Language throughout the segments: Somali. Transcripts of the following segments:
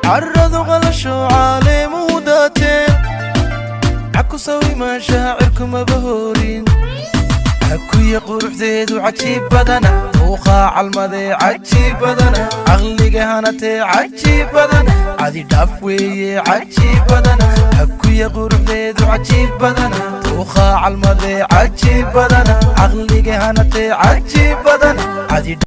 عرضوا غلشوا عالم وداتين عكو سوي مشاعركم مبهورين عكو يقول حديد وعجيب بدنا وقاع المذي عجيب بدنا عقلي قهانتي عجيب بدنا عادي دافوي عجيب بدنا عكو يقول حديد وعجيب بدنا وقاع المذي عجيب بدنا عقلي قهانتي عجيب بدنا عادي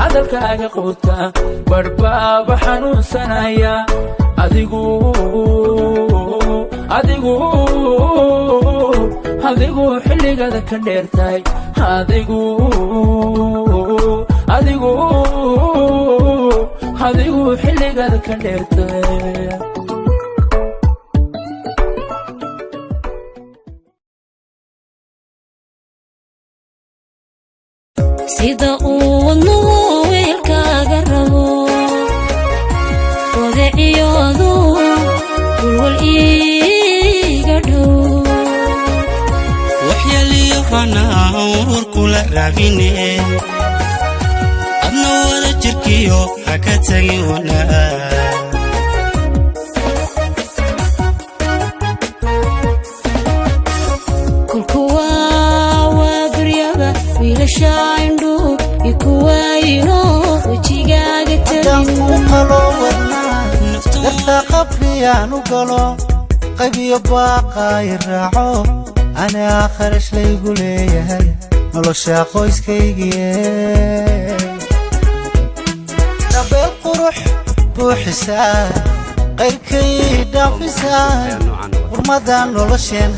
hadalkaaga quuta barbaaba xanuunsanaya adigu xilligada ka dheertay adigu xilligada ka dheertay sida uu wiilkaaga rabo wadaciyoodu walwal iiga dhow waxyaaliyo fanaa kula raabine adna wada jirkiyo haka tagi wanaa wiilashaindhu ikuwayno wejigaaga nafta qabriyaan u galo qaybiyo baaqay raaco ana kharash laygu leeyahay nolosha qoyskaygiye nabeel qurux buuxisaa qayrkay dhaafisaa hurmadan nolosheen